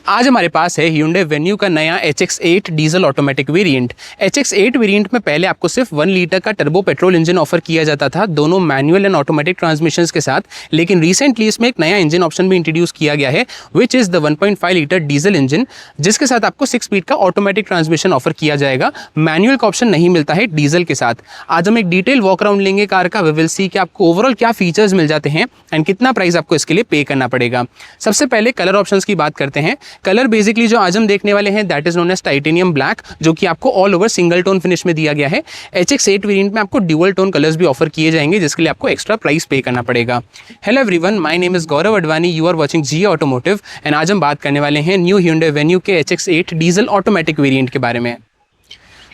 आज हमारे पास है Hyundai Venue का नया HX8 diesel automatic variant. HX8 variant में पहले आपको सिर्फ 1 लीटर का टर्बो पेट्रोल इंजन ऑफर किया जाता था, दोनों मैनुअल एंड ऑटोमेटिक ट्रांसमिशंस के साथ। लेकिन रिसेंटली इसमें एक नया इंजन ऑप्शन भी इंट्रोड्यूस किया गया है, which is the 1.5 litre diesel engine, जिसके साथ आपको 6 स्पीड का ऑटोमेटिक ट्रांसमिशन ऑफर किया जाएगा। मैनुअल का ऑप्शन नहीं मिलता है डीजल के साथ। आज हम एक डिटेल वॉक अराउंड लेंगे कार का। वी विल सी कि आपको ओवरऑल क्या फीचर्स मिल जाते हैं एंड कितना प्राइस आपको इसके लिए पे करना पड़ेगा। सबसे पहले कलर ऑप्शंस की बात करते हैं। कलर बेसिकली जो आज हम देखने वाले हैं that is known as titanium black, जो कि आपको all over single tone finish में दिया गया है। HX8 वेरिएंट में आपको ड्यूअल टोन कलर्स भी ऑफर किए जाएंगे, जिसके लिए आपको एक्स्ट्रा प्राइस पे करना पड़ेगा। Hello everyone, my name is Gaurav Advani, you are watching G automotive and आज हम बात करने वाले हैं न्यू Hyundai Venue के HX8 डीजल ऑटोमेटिक वेरिएंट के बारे में।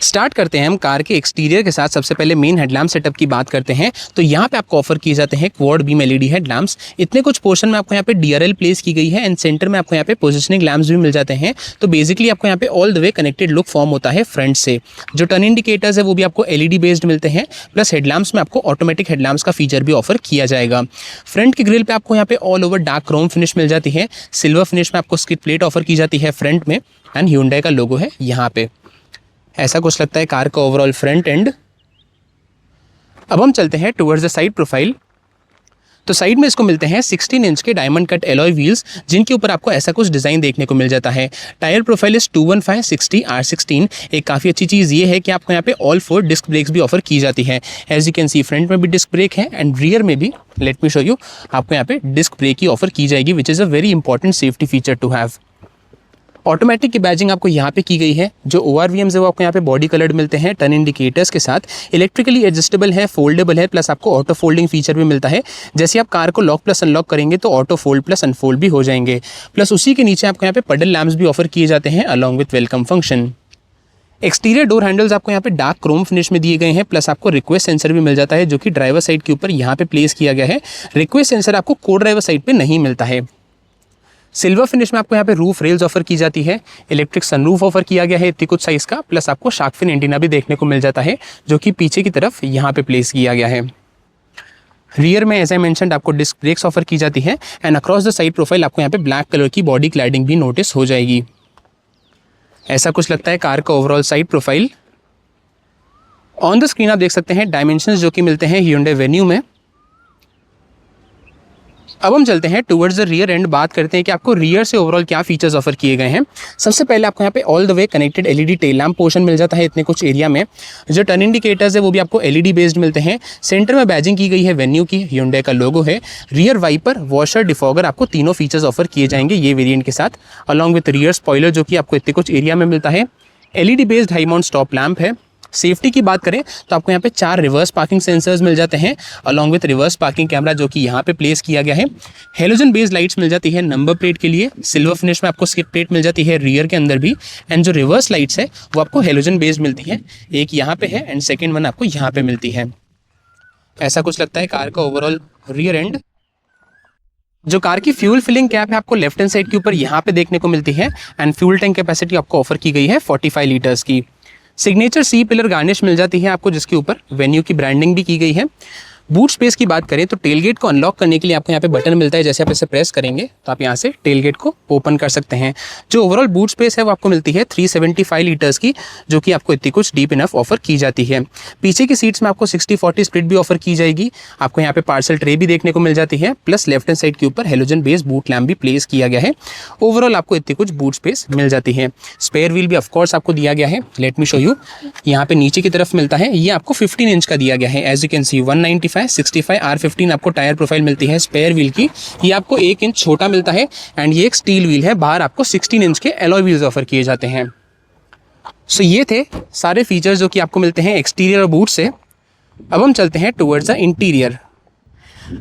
स्टार्ट करते हैं हम कार के एक्सटीरियर के साथ। सबसे पहले मेन हेडलैम्प सेटअप की बात करते हैं तो यहाँ पे आपको ऑफर किए जाते हैं क्वाड बीम LED हेडलैम्प्स। इतने कुछ पोर्शन में आपको यहाँ पे DRL प्लेस की गई है एंड सेंटर में आपको यहाँ पे पोजिशनिंग लैम्प्स भी मिल जाते हैं। तो बेसिकली आपको यहाँ पे all the way connected look form होता है फ्रंट से। जो टर्न इंडिकेटर्स है वो भी आपको LED बेस्ड मिलते हैं, प्लस हेडलैम्प्स में आपको ऑटोमेटिक हेडलैम्प्स का फीचर भी ऑफर किया जाएगा। फ्रंट की ग्रिल पे आपको यहाँ पे all over dark chrome finish मिल जाती है। सिल्वर फिनिश में आपको स्किड प्लेट ऑफर की जाती है फ्रंट में एंड Hyundai का लोगो है यहाँ पे। ऐसा कुछ लगता है कार का ओवरऑल फ्रंट एंड। अब हम चलते हैं टुवर्ड्स द साइड प्रोफाइल। तो साइड में इसको मिलते हैं 16 इंच के डायमंड कट एलॉय व्हील्स, जिनके ऊपर आपको ऐसा कुछ डिज़ाइन देखने को मिल जाता है। टायर प्रोफाइल इस 215/60R16। एक काफ़ी अच्छी चीज़ ये है कि आपको यहाँ पे ऑल 4 डिस्क ब्रेक्स भी ऑफर की जाती है। As you can see front में भी डिस्क ब्रेक है एंड रियर में भी, लेट मी शो यू, आपको यहाँ पे डिस्क ब्रेक की ऑफर की जाएगी, which is a very important safety feature to have. Automatic की बैजिंग आपको यहाँ पे की गई है। जो ORVMs है वो आपको यहाँ पे बॉडी कलर्ड मिलते हैं टर्न इंडिकेटर्स के साथ। इलेक्ट्रिकली एडजस्टेबल है, फोल्डेबल है, प्लस आपको ऑटो फोल्डिंग फीचर भी मिलता है। जैसे आप कार को लॉक प्लस अनलॉक करेंगे तो ऑटो फोल्ड प्लस अनफोल्ड भी हो जाएंगे। प्लस उसी के नीचे आपको यहाँ पे पडल लैम्प्स भी ऑफर किए जाते हैं along with welcome function. Exterior door handles आपको यहाँ पे डार्क क्रोम फिनिश में दिए गए हैं, प्लस आपको रिक्वेस्ट सेंसर भी मिल जाता है, जो कि ड्राइवर साइड के ऊपर यहाँ पे प्लेस किया गया है। रिक्वेस्ट सेंसर आपको को ड्राइवर साइड पे नहीं मिलता है। सिल्वर फिनिश में आपको यहाँ पे रूफ रेल्स ऑफर की जाती है। इलेक्ट्रिक सनरूफ ऑफर किया गया है इतनी कुछ साइज का, प्लस आपको शार्क फिन एंटीना भी देखने को मिल जाता है, जो कि पीछे की तरफ यहाँ पे प्लेस किया गया है। रियर में एज आई मेंशन्ड आपको डिस्क ब्रेक्स ऑफर की जाती है and across the side profile आपको यहाँ पे ब्लैक कलर की बॉडी क्लैडिंग भी नोटिस हो जाएगी। ऐसा कुछ लगता है कार का overall side profile. On the screen आप देख सकते हैं डायमेंशंस जो कि मिलते हैं Hyundai Venue में। अब हम चलते हैं टुवर्ड्स द रियर एंड, बात करते हैं कि आपको रियर से ओवरऑल क्या फीचर्स ऑफर किए गए हैं। सबसे पहले आपको यहाँ पे all the way connected LED tail lamp portion मिल जाता है इतने कुछ एरिया में। जो टर्न इंडिकेटर्स है वो भी आपको LED बेस्ड मिलते हैं। सेंटर में बैजिंग की गई है Venue की, Hyundai का लोगो है। रियर वाइपर, वॉशर, डिफॉगर, आपको तीनों फीचर्स ऑफर किए जाएंगे ये वेरिएंट के साथ, अलॉन्ग विथ रियर स्पॉइलर जो कि आपको इतने कुछ एरिया में मिलता है। LED based high mount stop lamp है। सेफ्टी की बात करें तो आपको यहाँ पे 4 रिवर्स पार्किंग सेंसर्स मिल जाते हैं, along with reverse parking camera जो कि यहाँ पे प्लेस किया गया है। हेलोजन बेस्ड लाइट्स मिल जाती है नंबर प्लेट के लिए। सिल्वर फिनिश में आपको स्किड प्लेट मिल जाती है रियर के अंदर भी, एंड जो रिवर्स लाइट्स है वो आपको हेलोजन बेस्ड मिलती है। एक यहाँ पे है एंड सेकेंड वन आपको यहाँ पे मिलती है। ऐसा कुछ लगता है कार का ओवरऑल रियर एंड। जो कार की फ्यूल फिलिंग कैप है आपको लेफ्ट हैंड साइड के ऊपर यहाँ पे देखने को मिलती है एंड फ्यूल टैंक कैपेसिटी आपको ऑफर की गई है 45 लीटर्स की। सिग्नेचर सी पिलर गार्निश मिल जाती है आपको, जिसके ऊपर Venue की ब्रांडिंग भी की गई है। बूट स्पेस की बात करें तो टेलगेट को अनलॉक करने के लिए आपको यहाँ पे बटन मिलता है। जैसे आप इसे प्रेस करेंगे तो आप यहाँ से टेलगेट को ओपन कर सकते हैं। जो ओवरऑल बूट स्पेस है वो आपको मिलती है 375 लीटर्स की, जो कि आपको इतनी कुछ डीप इनफ ऑफर की जाती है। पीछे की सीट्स में आपको 60-40 स्प्लिट भी ऑफर की जाएगी। आपको यहाँ पे पार्सल ट्रे भी देखने को मिल जाती है, प्लस लेफ्ट हैंड साइड के ऊपर हेलोजन बेस्ड बूट लैम्प भी प्लेस किया गया है। ओवरऑल आपको इतनी कुछ बूट स्पेस मिल जाती है। स्पेयर व्हील भी ऑफकोर्स आपको दिया गया है, लेट मी शो यू। यहाँ पे नीचे की तरफ मिलता है, ये आपको 15 इंच का दिया गया है। As you can C 195/65R15 आपको टायर प्रोफाइल मिलती है स्पेयर व्हील की। ये आपको 1 इंच छोटा मिलता है एंड ये एक स्टील व्हील है। बाहर आपको 16 इंच के एलॉय व्हील्स ऑफर किए जाते हैं। सो ये थे सारे फीचर्स जो कि आपको मिलते हैं एक्सटीरियर और बूट से। अब हम चलते हैं टुवर्ड्स द इंटीरियर।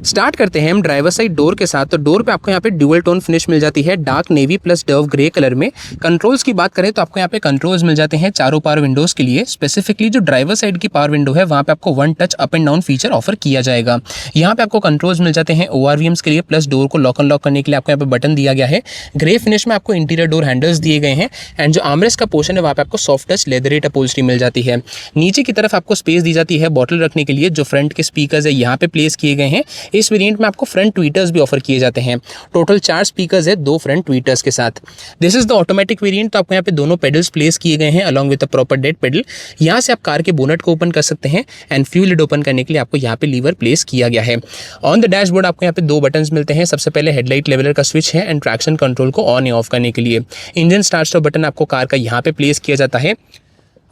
स्टार्ट करते हैं हम ड्राइवर साइड डोर के साथ। तो डोर पे आपको यहाँ पे ड्यूअल टोन फिनिश मिल जाती है dark navy plus dove grey colour में। कंट्रोल्स की बात करें तो आपको यहाँ पे कंट्रोल्स मिल जाते हैं चारों पावर विंडोज़ के लिए। स्पेसिफिकली जो ड्राइवर साइड की पावर विंडो है वहाँ पे आपको 1 touch up and down feature offer किया जाएगा। यहाँ पे आपको कंट्रोल्स मिल जाते हैं ORVMs के लिए, प्लस डोर को लॉक अनलॉक करने के लिए आपको यहाँ पे बटन दिया गया है। ग्रे फिनिश में आपको इंटीरियर डोर हैंडल्स दिए गए हैं एंड जो आर्मरेस्ट का पोर्शन है वहाँ पे आपको सॉफ्ट टच लेदरेट अपहोल्स्ट्री मिल जाती है। नीचे की तरफ आपको स्पेस दी जाती है बॉटल रखने के लिए। जो फ्रंट के स्पीकर्स है यहाँ पे प्लेस किए गए हैं इस वेरिएंट में आपको फ्रंट ट्वीटर्स भी ऑफर किए जाते हैं। टोटल 4 स्पीकर्स है 2 फ्रंट ट्वीटर्स के साथ। This is the automatic variant. तो आपको यहाँ पे दोनों पेडल्स प्लेस किए गए हैं along with a proper dead pedal. यहाँ से आप कार के बोनट को ओपन कर सकते हैं एंड फ्यूल लिड ओपन करने के लिए आपको यहाँ पे लीवर प्लेस किया गया है। ऑन द डैशबोर्ड आपको यहाँ पे 2 बटन्स मिलते हैं। सबसे पहले हेडलाइट लेवलर का स्विच है एंड ट्रैक्शन कंट्रोल को ऑन या ऑफ करने के लिए। इंजन स्टार्ट स्टॉप बटन आपको कार का यहाँ पे प्लेस किया जाता है।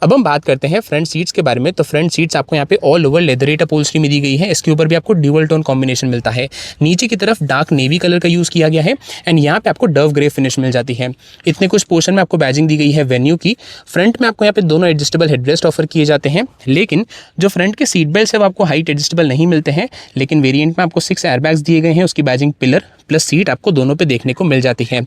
अब हम बात करते हैं फ्रंट सीट्स के बारे में। तो फ्रंट सीट्स आपको यहाँ पे ऑल ओवर लेदरेट अपहोल्स्ट्री में दी गई है। इसके ऊपर भी आपको ड्यूअल टोन कॉम्बिनेशन मिलता है। नीचे की तरफ डार्क नेवी कलर का यूज़ किया गया है एंड यहाँ पे आपको डव ग्रे फिनिश मिल जाती है। इतने कुछ पोर्शन में आपको बैजिंग दी गई है वेन्यू की। फ्रंट में आपको यहाँ पे दोनों एडजस्टेबल हेडरेस्ट ऑफर किए जाते हैं, लेकिन जो फ्रंट के सीट बेल्ट है वो आपको हाइट एडजस्टेबल नहीं मिलते हैं। लेकिन वेरिएंट में आपको 6 एयरबैग्स दिए गए हैं। उसकी बैजिंग पिलर प्लस सीट आपको दोनों पे देखने को मिल जाती है।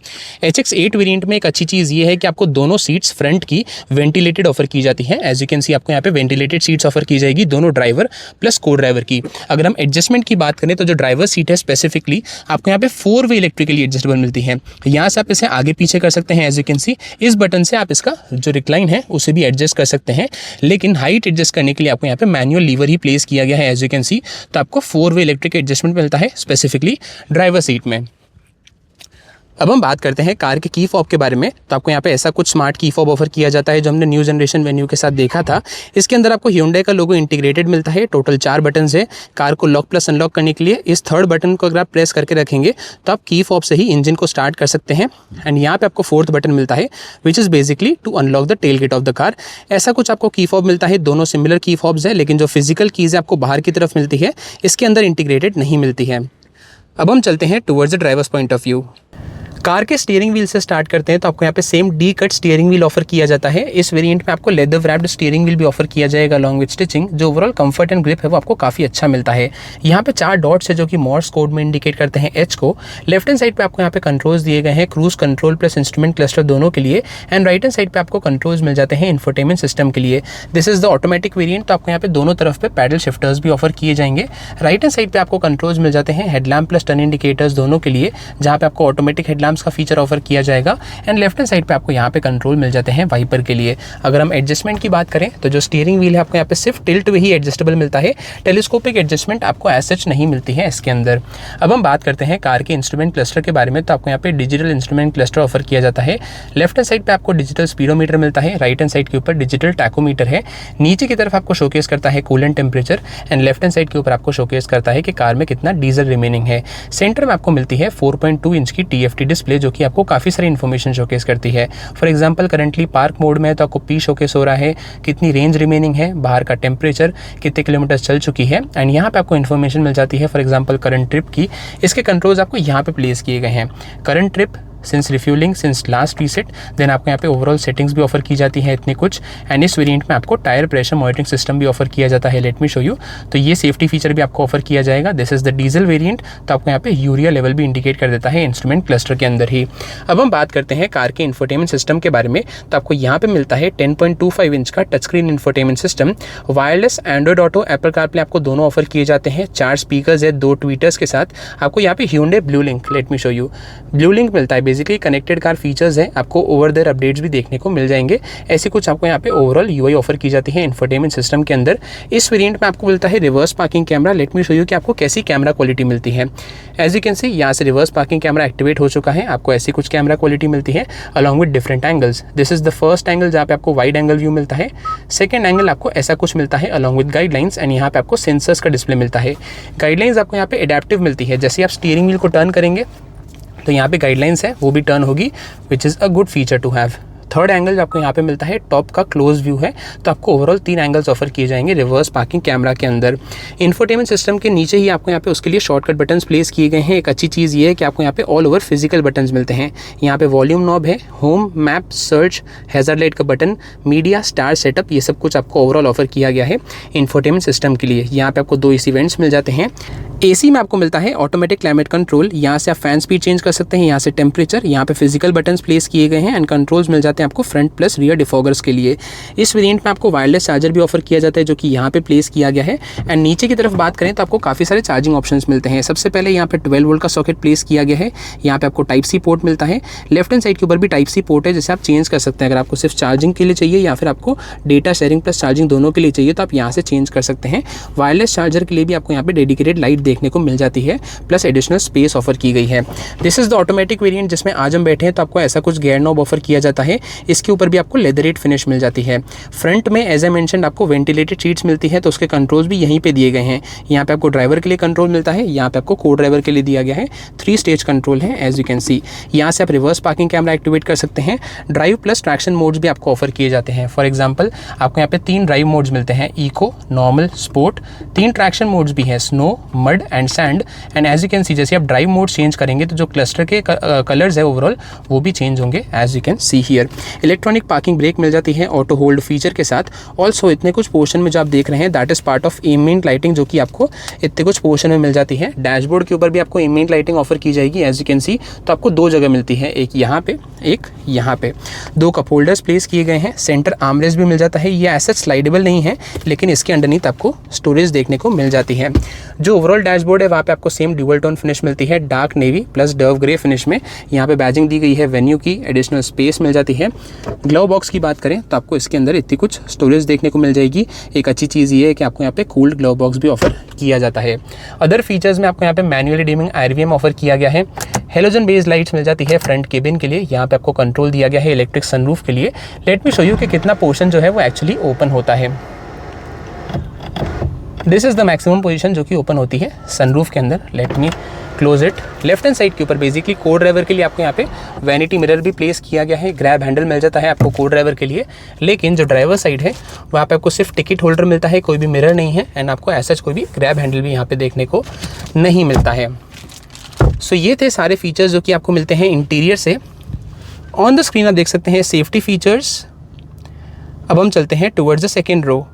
HX8 वेरिएंट में एक अच्छी चीज़ ये है कि आपको दोनों सीट्स फ्रंट की वेंटिलेटेड ऑफर की जाती है। एज यू कैन सी आपको यहाँ पे वेंटिलेटेड सीट्स ऑफर की जाएगी दोनों ड्राइवर प्लस को ड्राइवर की। अगर हम एडजस्टमेंट की बात करें तो जो ड्राइवर सीट है स्पेसिफिकली आपको यहाँ पे 4 वे इलेक्ट्रिकली एडजस्टेबल मिलती है। यहाँ से आप इसे आगे पीछे कर सकते हैं। एज यू कैन सी इस बटन से आप इसका जो रिक्लाइन है उसे भी एडजस्ट कर सकते हैं, लेकिन हाइट एडजस्ट करने के लिए आपको यहाँ पे मैनुअल लीवर ही प्लेस किया गया है। एज यू कैन सी तो आपको 4 वे इलेक्ट्रिक एडजस्टमेंट मिलता है स्पेसिफिकली ड्राइवर सीट में। अब हम बात करते हैं कार के की फॉब के बारे में। तो आपको यहाँ पे ऐसा कुछ स्मार्ट की फॉब ऑफर किया जाता है जो हमने न्यू जनरेशन वेन्यू के साथ देखा था। इसके अंदर आपको Hyundai का लोगो इंटीग्रेटेड मिलता है। टोटल 4 बटन्स है कार को लॉक प्लस अनलॉक करने के लिए। इस 3rd बटन को अगर आप प्रेस करके रखेंगे तो आप की फॉब से ही इंजन को स्टार्ट कर सकते हैं। एंड यहाँ पे आपको 4th बटन मिलता है which is basically to unlock the tailgate of the car. ऐसा कुछ आपको की फॉब मिलता है। दोनों सिमिलर की फॉब्स है, लेकिन जो फिजिकल कीज़ है आपको बाहर की तरफ मिलती है, इसके अंदर इंटीग्रेटेड नहीं मिलती है। अब हम चलते हैं towards the drivers point of view. Car के स्टीयरिंग व्हील से स्टार्ट करते हैं तो आपको यहाँ पे same D cut steering wheel offer किया जाता है। इस वेरिएंट में आपको लेदर रैप्ड स्टीयरिंग व्हील भी ऑफर किया जाएगा अलॉन्ग विद स्टिचिंग। जो ओवरऑल कंफर्ट एंड ग्रिप है वो आपको काफ़ी अच्छा मिलता है। यहाँ पे 4 डॉट्स है जो कि मॉर्स कोड में इंडिकेट करते हैं एच को। लेफ्ट हैंड साइड पे आपको यहाँ पे कंट्रोल्स दिए गए हैं cruise control plus instrument cluster दोनों के लिए। एंड राइट हैंड साइड पे आपको कंट्रोल्स मिल जाते हैं इंफोटेनमेंट सिस्टम के लिए। This is the automatic variant. तो आपको यहाँ पे दोनों तरफ पे पैडल शिफ्टर्स भी ऑफर किए जाएंगे। राइट हैंड साइड पे आपको कंट्रोल्स मिल जाते हैं हेडलैम्प प्लस टर्न इंडिकेटर्स दोनों के लिए, जहाँ पे आपको ऑटोमेटिक हेडलैम्प्स का फीचर ऑफर किया जाएगा। एंड लेफ्ट हैंड साइड पे आपको यहाँ पे कंट्रोल मिल जाते हैं वाइपर के लिए। अगर हम एडजस्टमेंट की बात करें तो जो स्टीयरिंग व्हील है आपको यहाँ पे सिर्फ टिल्ट वे ही एडजस्टेबल मिलता है। टेलीस्कोपिक एडजस्टमेंट आपको एज सच नहीं मिलती है इसके अंदर। अब हम बात करते हैं कार के इंस्ट्रूमेंट क्लस्टर के बारे में। तो आपको यहाँ पे डिजिटल इंस्ट्रूमेंट क्लस्टर ऑफर किया जाता है। लेफ्ट हैंड साइड पे आपको डिजिटल स्पीडोमीटर मिलता है। राइट हैंड साइड के ऊपर डिजिटल टैकोमीटर है। नीचे की तरफ आपको शोकेस करता है coolant temperature and left hand side के ऊपर आपको शोकेस करता है कि कार में कितना डीजल रिमेनिंग है। सेंटर में आपको मिलती है 4.2 इंच की TFT डिस्प्ले जो कि आपको काफ़ी सारी इन्फॉर्मेशन शोकेस करती है। For example currently park mode में है तो आपको पी शोकेस हो रहा है, कितनी रेंज रिमेनिंग है, बाहर का टेम्परेचर, कितने किलोमीटर चल चुकी है। एंड यहाँ पे आपको इन्फॉर्मेशन मिल जाती है फॉर एग्जांपल करंट ट्रिप की। इसके कंट्रोल्स आपको यहाँ पे प्लेस किए गए हैं। Current trip since refuelling since last reset. Then आपको यहाँ पे ओवरऑल सेटिंग्स भी ऑफर की जाती है इतने कुछ। एंड इस वेरिएंट में आपको टायर प्रेशर मॉनिटरिंग सिस्टम भी ऑफर किया जाता है। Let me show you. तो ये सेफ्टी फीचर भी आपको ऑफर किया जाएगा। This is the diesel variant. तो आपको यहाँ पे यूरिया लेवल भी इंडिकेट कर देता है इंस्ट्रूमेंट क्लस्टर के अंदर ही। अब हम बात करते हैं कार के इंफोटेनमेंट सिस्टम के बारे में। तो आपको यहाँ पे मिलता है 10.25 इंच का touch screen infotainment system. Wireless Android auto Apple CarPlay आपको दोनों ऑफर किए जाते हैं। 4 स्पीकर्स है 2 ट्वीटर्स के साथ। आपको यहाँ पे Hyundai blue link, let me show you, blue link मिलता है। बेसिकली कनेक्टेड कार फीचर्स हैं। आपको ओवर देयर अपडेट्स भी देखने को मिल जाएंगे। ऐसे कुछ आपको यहाँ पे ओवरऑल UI ऑफर की जाती है इंफोटेनमेंट सिस्टम के अंदर। इस वेरिएंट में आपको मिलता है reverse parking camera. Let me show you कि आपको कैसी कैमरा क्वालिटी मिलती है। एज यू कैन सी यहाँ से रिवर्स पार्किंग कैमरा एक्टिवेट हो चुका है। आपको ऐसी कुछ कैमरा क्वालिटी मिलती है along with different angles. This is the first angle जहाँ पे आपको वाइड एंगल व्यू मिलता है। सेकंड एंगल आपको ऐसा कुछ मिलता है अलॉन्ग विद गाइडलाइंस। एंड यहाँ पे आपको सेंसर्स का डिस्प्ले मिलता है। गाइडलाइंस आपको यहाँ पे एडेप्टिव मिलती है। जैसे आप स्टीयरिंग व्हील को टर्न करेंगे तो यहाँ पे गाइडलाइंस है वो भी टर्न होगी, which is a good feature to have. Third angle आपको यहाँ पे मिलता है टॉप का क्लोज व्यू है। तो आपको ओवरऑल 3 एंगल्स ऑफर किए जाएंगे रिवर्स पार्किंग कैमरा के अंदर। इंफोटेनमेंट सिस्टम के नीचे ही आपको यहाँ पे उसके लिए शॉर्टकट बटन्स प्लेस किए गए हैं। एक अच्छी चीज़ ये है कि आपको यहाँ पे ऑल ओवर फिजिकल बटन्स मिलते हैं। यहाँ पे वॉल्यूम नॉब है, home, map, search, hazard light का बटन, मीडिया, स्टार सेटअप, ये सब कुछ आपको ओवरऑल ऑफर किया गया है इंफोटेनमेंट सिस्टम के लिए। यहाँ पे आपको 2 AC वेंट्स मिल जाते हैं। AC में आपको मिलता है ऑटोमेटिक क्लाइमेट कंट्रोल। यहाँ से आप फैन स्पीड चेंज कर सकते हैं, यहाँ से टेम्परेचर। यहाँ पे फिजिकल बटन्स प्लेस किए गए हैं एंड कंट्रोल्स मिल जाते हैं आपको फ्रंट प्लस रियर डिफॉगर्स के लिए। इस वेरिएंट में आपको वायरलेस चार्जर भी ऑफर किया जाता है जो कि यहाँ पे प्लेस किया गया है। एंड नीचे की तरफ बात करें तो आपको काफ़ी सारे चार्जिंग ऑप्शंस मिलते हैं। सबसे पहले यहाँ पे 12 वोल्ट का सॉकेट प्लेस किया गया है। यहाँ पे आपको टाइप C पोर्ट मिलता है। लेफ्ट हैंड साइड के ऊपर भी टाइप C पोर्ट है जिसे आप चेंज कर सकते हैं। अगर आपको सिर्फ चार्जिंग के लिए चाहिए या फिर आपको डेटा शेयरिंग प्लस चार्जिंग दोनों के लिए चाहिए तो आप यहाँ से चेंज कर सकते हैं। वायरलेस चार्जर के लिए भी आपको यहाँ पे डेडिकेटेड लाइट देखने को मिल जाती है, प्लस एडिशनल स्पेस ऑफर की गई है। This is the automatic variant जिसमें आज हम बैठे हैं तो आपको ऐसा कुछ गियर नॉब ऑफर किया जाता है। इसके ऊपर भी आपको लेदरेट फिनिश मिल जाती है। फ्रंट में एज आई मेंशन आपको वेंटिलेटेड सीट्स मिलती है, तो उसके कंट्रोल्स भी यहीं पे दिए गए हैं। यहाँ पे आपको ड्राइवर के लिए कंट्रोल मिलता है, यहाँ पे आपको को ड्राइवर के लिए दिया गया है। 3 स्टेज कंट्रोल है एज यू कैन सी। यहाँ से आप रिवर्स पार्किंग कैमरा एक्टिवेट कर सकते हैं। ड्राइव प्लस ट्रैक्शन मोड्स भी आपको ऑफर किए जाते हैं। फॉर एग्जांपल आपको यहाँ पे 3 ड्राइव मोड्स मिलते हैं, eco, normal, sport. 3 traction modes भी हैं, snow, mud and sand. And as you can see जैसे आप ड्राइव मोड चेंज करेंगे तो जो क्लस्टर के कलर्स है ओवरऑल वो भी चेंज होंगे as you can see here. Electronic parking brake मिल जाती है ऑटो होल्ड फीचर के साथ। ऑल्सो इतने कुछ पोर्शन में जो आप देख रहे हैं that is part of ambient lighting, जो कि आपको इतने कुछ पोर्शन में मिल जाती है। डैशबोर्ड के ऊपर भी आपको एम्बिएंट लाइटिंग ऑफर की जाएगी एज यू कैन सी। तो आपको 2 जगह मिलती है, एक यहाँ पे, एक यहाँ पे। 2 कप होल्डर्स प्लेस किए गए हैं। सेंटर आर्मरेस्ट भी मिल जाता है। ये ऐसा स्लाइडेबल नहीं है, लेकिन इसके अंडरनीथ आपको स्टोरेज देखने को मिल जाती है। जो ओवरऑल डैशबोर्ड है वहाँ पे आपको सेम ड्यूअल टोन फिनिश मिलती है, dark navy plus dove grey finish में। यहाँ पे बैजिंग दी गई है वेन्यू की, एडिशनल स्पेस मिल जाती है। ग्लव बॉक्स की बात करें तो आपको इसके अंदर इतनी कुछ स्टोरेज देखने को मिल जाएगी। एक अच्छी चीज़ ये है कि आपको यहाँ पे कूल्ड ग्लव बॉक्स भी ऑफर किया जाता है। अदर फीचर्स में आपको यहाँ पे मैनुअली डिमिंग आरवीएम ऑफर किया गया है। हेलोजन बेस्ड लाइट्स मिल जाती है फ्रंट केबिन के लिए। यहाँ पे आपको कंट्रोल दिया गया है इलेक्ट्रिक सनरूफ के लिए। लेट मी शो यू कि कितना पोर्शन जो है वो एक्चुअली ओपन होता है। This is the maximum position जो कि ओपन होती है सनरूफ के अंदर। Let me close it. Left hand side के ऊपर बेसिकली को ड्राइवर के लिए आपको यहाँ पे वैनिटी मिरर भी प्लेस किया गया है। ग्रैब हैंडल मिल जाता है आपको को ड्राइवर के लिए, लेकिन जो ड्राइवर साइड है वहाँ पे आपको सिर्फ टिकट होल्डर मिलता है, कोई भी मिरर नहीं है। एंड आपको ऐसा कोई भी ग्रैब हैंडल भी यहाँ पे देखने को नहीं मिलता है। सो ये थे सारे फीचर्स जो कि आपको मिलते हैं इंटीरियर से। ऑन द स्क्रीन आप देख सकते हैं सेफ्टी फीचर्स। अब हम चलते हैं towards the second row.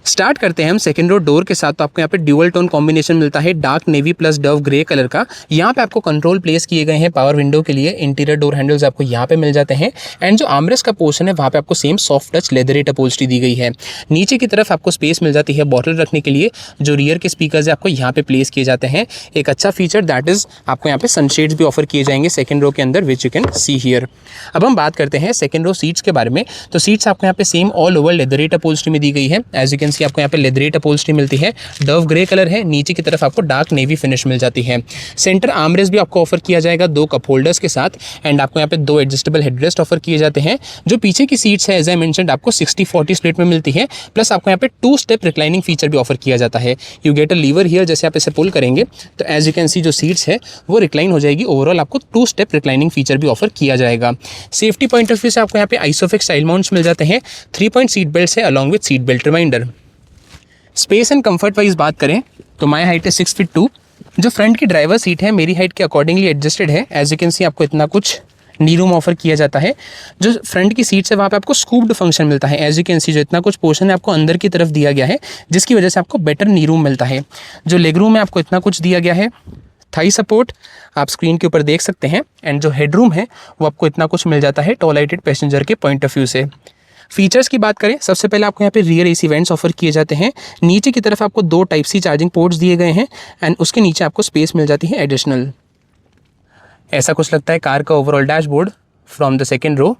Start करते हैं हम सेकेंड रो डोर के साथ। तो आपको यहाँ पे ड्यूअल टोन कॉम्बिनेशन मिलता है, dark navy plus Dove grey colour का। यहाँ पे आपको कंट्रोल प्लेस किए गए हैं पावर विंडो के लिए। इंटीरियर डोर हैंडल्स आपको यहाँ पे मिल जाते हैं। एंड जो आर्मरेस्ट का पोर्शन है वहाँ पे आपको same soft touch leatherette upholstery दी गई है। नीचे की तरफ आपको स्पेस मिल जाती है बॉटल रखने के लिए। जो रियर के स्पीकर्स है आपको यहाँ पे प्लेस किए जाते हैं। एक अच्छा फीचर दैट इज आपको यहाँ पे सनशेड्स भी ऑफर किए जाएंगे सेकेंड रो के अंदर, which you can see here. अब हम बात करते हैं सेकेंड रो सीट्स के बारे में। तो सीट्स आपको यहाँ पे same all over leatherette upholstery में दी गई है। एज यू कैन सी आपको यहाँ पे लेदरेट अपहोल्स्ट्री मिलती है। डव ग्रे कलर है। नीचे की तरफ आपको डार्क नेवी फिनिश मिल जाती है। सेंटर आर्मरेस्ट भी आपको ऑफर किया जाएगा 2 कप होल्डर्स के साथ। एंड आपको यहाँ पे 2 एडजस्टेबल हेडरेस्ट ऑफर किए जाते हैं। जो पीछे की सीट्स है एज आई मेंशन्ड आपको 60-40 स्प्लिट में मिलती है। प्लस आपको यहाँ पे 2 स्टेप रिक्लाइनिंग फीचर भी ऑफर किया जाता है। You get a lever here, जैसे आप इसे पुल करेंगे तो एज यू कैन सी जो सीट्स है वो रिक्लाइन हो जाएगी। ओवरऑल आपको 2 स्टेप रिक्लाइनिंग फीचर भी ऑफर किया जाएगा। सेफ्टी पॉइंट ऑफ व्यू से आपको यहाँ पे आइसोफिक्स स्टाइल माउंट्स मिल जाते हैं। 3 पॉइंट सीट बेल्ट है along with seat belt reminder. Space and comfort wise बात करें तो माई हाइट है 6 फीट 2। जो फ्रंट की ड्राइवर सीट है मेरी हाइट के अकॉर्डिंगली एडजस्टेड है। एज यू कैन सी आपको इतना कुछ नी रूम ऑफर किया जाता है। जो फ्रंट की सीट्स है वहाँ पे आपको स्कूप्ड फंक्शन मिलता है। एज यू कैन सी जो इतना कुछ पोर्शन है आपको अंदर की तरफ दिया गया है, जिसकी वजह से आपको बेटर नी रूम मिलता है। जो लेग रूम है आपको इतना कुछ दिया गया है। थाई सपोर्ट आप स्क्रीन के ऊपर देख सकते हैं। एंड जो हेडरूम है वो आपको इतना कुछ मिल जाता है टॉयलेटेड पैसेंजर के पॉइंट ऑफ व्यू से। फीचर्स की बात करें, सबसे पहले आपको यहाँ पे रियर एसी वेंट्स ऑफर किए जाते हैं। नीचे की तरफ आपको 2 टाइप सी चार्जिंग पोर्ट्स दिए गए हैं। एंड उसके नीचे आपको स्पेस मिल जाती है एडिशनल। ऐसा कुछ लगता है कार का overall dashboard from the second row.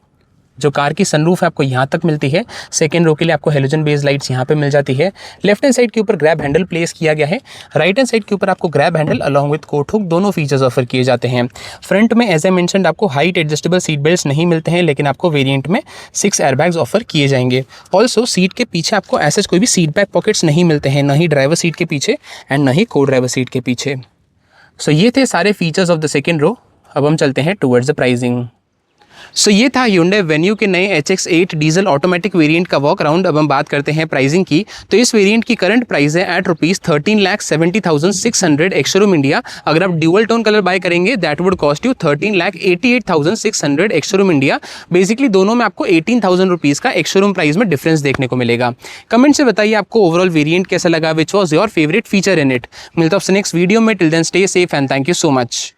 जो कार की सनरूफ है आपको यहाँ तक मिलती है। सेकेंड रो के लिए आपको हेलोजन बेस्ड लाइट्स यहाँ पे मिल जाती है। लेफ्ट हैंड साइड के ऊपर ग्रैब हैंडल प्लेस किया गया है। राइट हैंड साइड के ऊपर आपको grab handle along with coat hook दोनों फीचर्स ऑफर किए जाते हैं। फ्रंट में एज आई मेंशन्ड आपको हाइट एडजस्टेबल सीट बेल्ट नहीं मिलते हैं, लेकिन आपको वेरिएंट में 6 एयरबैग्स ऑफर किए जाएंगे। ऑल्सो सीट के पीछे आपको ऐसे कोई भी सीट बैक पॉकेट्स नहीं मिलते हैं, ना ही ड्राइवर सीट के पीछे एंड ना ही को ड्राइवर सीट के पीछे। सो ये थे सारे features of the second row. अब हम चलते हैं टुवर्ड्स द प्राइसिंग। सो ये था Hyundai Venue के नए HX8 डीजल ऑटोमेटिक वेरिएंट का वॉक अराउंड। अब हम बात करते हैं प्राइसिंग की। तो इस वेरिएंट की करंट प्राइस है एट ₹13,70,600 एक्स शोरूम इंडिया। अगर आप ड्यूअल टोन कलर बाय करेंगे that would cost you ₹13,88,600 ex showroom India. Basically दोनों में आपको ₹18,000 का एक्स शोरूम प्राइस में डिफरेंस देखने को मिलेगा। कमेंट से बताइए आपको ओवरऑल वेरिएंट कैसा लगा, which was your favourite feature in it. मिलता है आपसे नेक्स्ट वीडियो में। Till then stay safe and thank you so much.